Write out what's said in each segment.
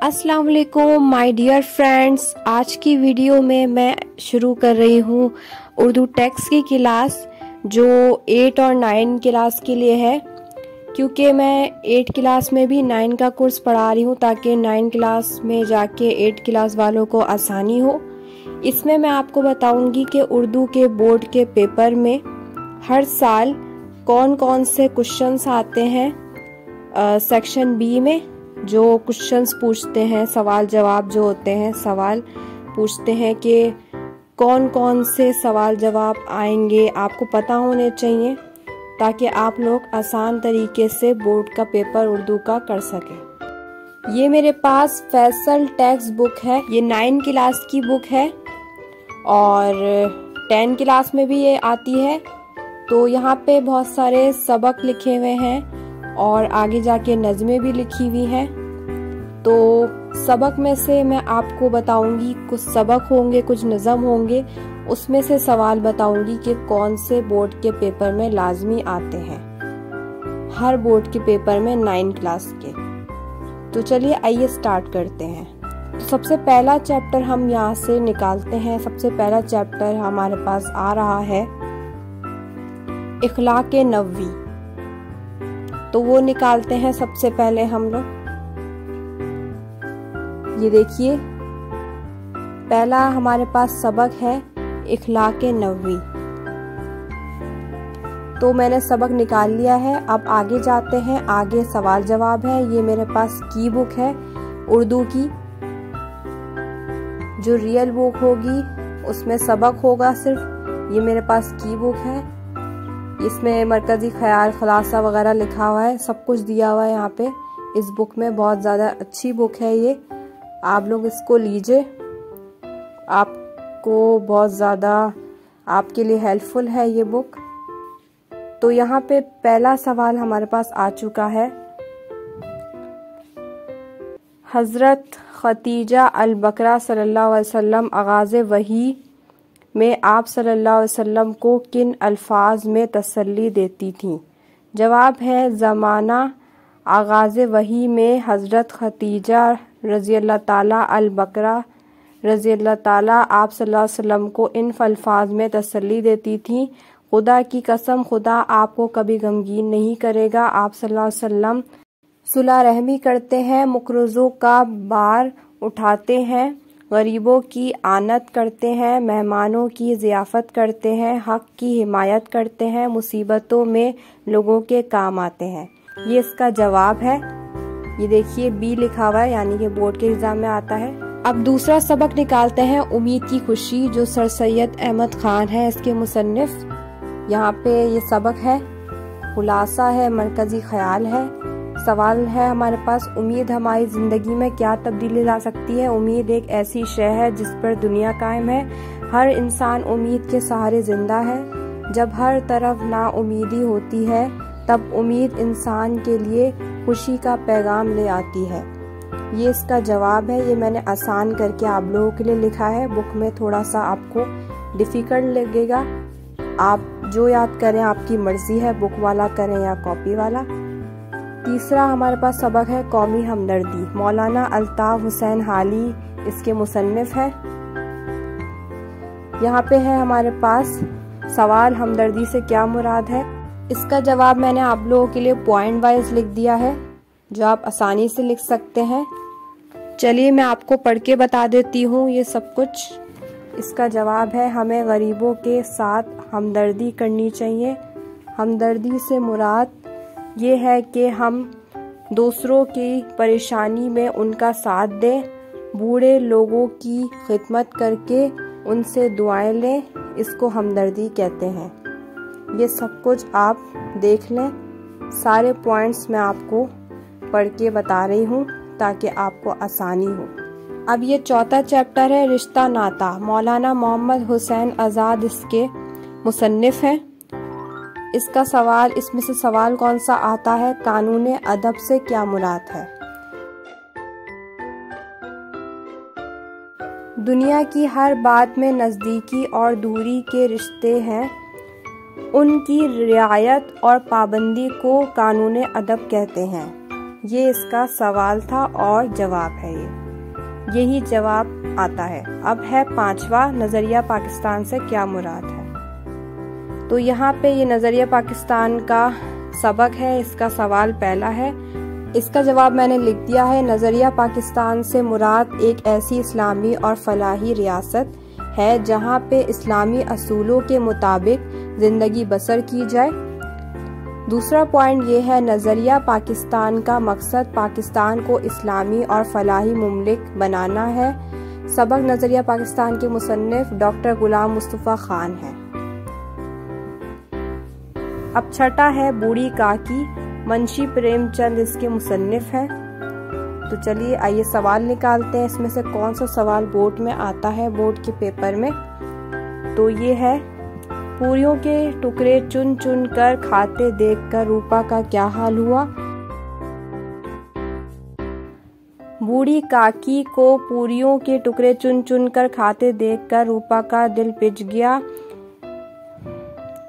अस्सलाम वालेकुम my dear friends. आज की वीडियो में मैं शुरू कर रही हूँ उर्दू टेक्स्ट की क्लास जो 8 और 9 क्लास के लिए है, क्योंकि मैं 8 क्लास में भी 9 का कोर्स पढ़ा रही हूँ ताकि 9 क्लास में जाके 8 क्लास वालों को आसानी हो। इसमें मैं आपको बताऊंगी कि उर्दू के बोर्ड के पेपर में हर साल कौन कौन से क्वेश्चंस आते हैं। सेक्शन बी में जो क्वेश्चंस पूछते हैं, सवाल जवाब जो होते हैं, सवाल पूछते हैं कि कौन कौन से सवाल जवाब आएंगे, आपको पता होने चाहिए ताकि आप लोग आसान तरीके से बोर्ड का पेपर उर्दू का कर सकें। ये मेरे पास फैसल टेक्स्ट बुक है, ये 9 क्लास की बुक है और 10 क्लास में भी ये आती है। तो यहाँ पे बहुत सारे सबक लिखे हुए हैं और आगे जाके नज़में भी लिखी हुई हैं। तो सबक में से मैं आपको बताऊंगी, कुछ सबक होंगे, कुछ नज़म होंगे, उसमें से सवाल बताऊंगी कि कौन से बोर्ड के पेपर में लाजमी आते हैं, हर बोर्ड के पेपर में 9 क्लास के। तो चलिए आइए स्टार्ट करते हैं। तो सबसे पहला चैप्टर हम यहाँ से निकालते हैं। सबसे पहला चैप्टर हमारे पास आ रहा है इखलाक़े नबवी। तो वो निकालते हैं सबसे पहले हम लोग। ये देखिए, पहला हमारे पास सबक है इखलाक़े नबवी। तो मैंने सबक निकाल लिया है। अब आगे जाते हैं, आगे सवाल जवाब है। ये मेरे पास की बुक है उर्दू की, जो रियल बुक होगी उसमें सबक होगा सिर्फ। ये मेरे पास की बुक है, इसमें मरकजी ख्याल, खुलासा वगैरह लिखा हुआ है, सब कुछ दिया हुआ है यहाँ पे इस बुक में। बहुत ज़्यादा अच्छी बुक है ये, आप लोग इसको लीजिए, आपको बहुत ज़्यादा आपके लिए हेल्पफुल है ये बुक। तो यहाँ पे पहला सवाल हमारे पास आ चुका है। हज़रत खतीजा अल बकरा सल्लल्लाहु अलैहि वसल्लम आगाज़ वही में आप सल्लल्लाहु अलैहि वसल्लम को किन अल्फाज में तसल्ली देती थीं? जवाब है, ज़माना आगाज़ वही में हज़रत खतीजा रज़ियल्लाहु ताला अल बकरा रज़ियल्लाहु ताला आप सल्लल्लाहु अलैहि वसल्लम को इन अल्फाज में तसल्ली देती थीं। खुदा की कसम, खुदा आपको कभी गमगीन नहीं करेगा। आप सल्लल्लाहु अलैहि वसल्लम सुलह रहमी करते हैं, मुकर्रज़ों का बार उठाते हैं, गरीबों की आनत करते हैं, मेहमानों की ज़ियाफ़त करते हैं, हक़ की हिमायत करते हैं, मुसीबतों में लोगों के काम आते हैं। ये इसका जवाब है। ये देखिए बी लिखा हुआ है, यानी कि बोर्ड के एग्जाम में आता है। अब दूसरा सबक निकालते हैं उम्मीद की खुशी, जो सर सैयद अहमद खान है इसके मुसन्निफ। यहाँ पे ये सबक है, खुलासा है, मरकजी ख्याल है। सवाल है हमारे पास, उम्मीद हमारी जिंदगी में क्या तब्दीली ला सकती है? उम्मीद एक ऐसी शय है जिस पर दुनिया कायम है। हर इंसान उम्मीद के सहारे जिंदा है। जब हर तरफ नाउमीदी होती है तब उम्मीद इंसान के लिए खुशी का पैगाम ले आती है। ये इसका जवाब है। ये मैंने आसान करके आप लोगों के लिए लिखा है। बुक में थोड़ा सा आपको डिफिकल्ट लगेगा, आप जो याद करें आपकी मर्जी है, बुक वाला करें या कॉपी वाला। तीसरा हमारे पास सबक है कौमी हमदर्दी। मौलाना अल्ताफ हुसैन हाली इसके मुसन्निफ है। यहाँ पे है हमारे पास सवाल, हमदर्दी से क्या मुराद है? इसका जवाब मैंने आप लोगों के लिए पॉइंट वाइज लिख दिया है, जो आप आसानी से लिख सकते हैं। चलिए मैं आपको पढ़ के बता देती हूँ ये सब कुछ। इसका जवाब है, हमें गरीबों के साथ हमदर्दी करनी चाहिए। हमदर्दी से मुराद ये है कि हम दूसरों की परेशानी में उनका साथ दें, बूढ़े लोगों की खिदमत करके उनसे दुआएं लें, इसको हमदर्दी कहते हैं। ये सब कुछ आप देख लें। सारे पॉइंट्स मैं आपको पढ़ के बता रही हूँ ताकि आपको आसानी हो। अब ये चौथा चैप्टर है रिश्ता नाता। मौलाना मोहम्मद हुसैन आज़ाद इसके मुसन्निफ हैं। इसका सवाल, इसमें से सवाल कौन सा आता है? कानून अदब से क्या मुराद है? दुनिया की हर बात में नज़दीकी और दूरी के रिश्ते हैं। उनकी रियायत और पाबंदी को कानून अदब कहते हैं। ये इसका सवाल था और जवाब है यही जवाब आता है। अब है 5वां, नज़रिया पाकिस्तान से क्या मुराद है। तो यहाँ पे ये नज़रिया पाकिस्तान का सबक है। इसका सवाल पहला है, इसका जवाब मैंने लिख दिया है। नज़रिया पाकिस्तान से मुराद एक ऐसी इस्लामी और फलाही रियासत है जहाँ पे इस्लामी असूलों के मुताबिक ज़िंदगी बसर की जाए। दूसरा पॉइंट ये है, नज़रिया पाकिस्तान का मकसद पाकिस्तान को इस्लामी और फलाही मुमलिक बनाना है। सबक नज़रिया पाकिस्तान के मुसन्निफ डॉक्टर गुलाम मुस्तफ़ा खान हैं। अब छठा है, बूढ़ी काकी, मुंशी प्रेमचंद इसके मुसन्निफ हैं। तो चलिए आइए सवाल निकालते हैं। इसमें से कौन सा सवाल बोर्ड में आता है, बोर्ड के पेपर में। तो ये है, पूरियों के टुकड़े चुन चुन कर खाते देखकर रूपा का क्या हाल हुआ। बूढ़ी काकी को पूरियों के टुकड़े चुन चुन कर खाते देखकर रूपा का दिल पिघल गया।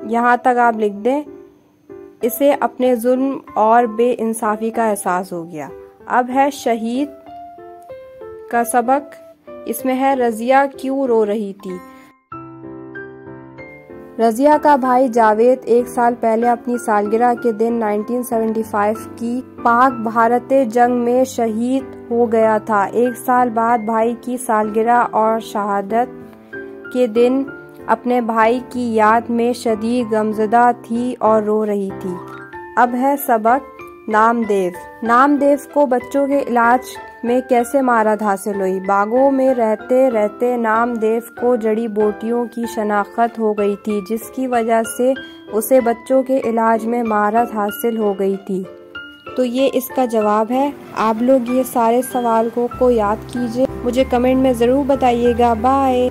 यहाँ तक आप लिख दें, इसे अपने जुल्म और बेइंसाफी का एहसास हो गया। अब है शहीद का सबक। इसमें है, रजिया क्यों रो रही थी। रजिया का भाई जावेद 1 साल पहले अपनी सालगिरह के दिन 1975 की पाक भारत जंग में शहीद हो गया था। 1 साल बाद भाई की सालगिरह और शहादत के दिन अपने भाई की याद में शदीद गमज़दा थी और रो रही थी। अब है सबक नामदेव। नामदेव को बच्चों के इलाज में कैसे महारत हासिल हुई। बागों में रहते रहते नामदेव को जड़ी बूटियों की शनाख्त हो गई थी, जिसकी वजह से उसे बच्चों के इलाज में महारत हासिल हो गई थी। तो ये इसका जवाब है। आप लोग ये सारे सवाल को याद कीजिए, मुझे कमेंट में ज़रूर बताइएगा। बाय।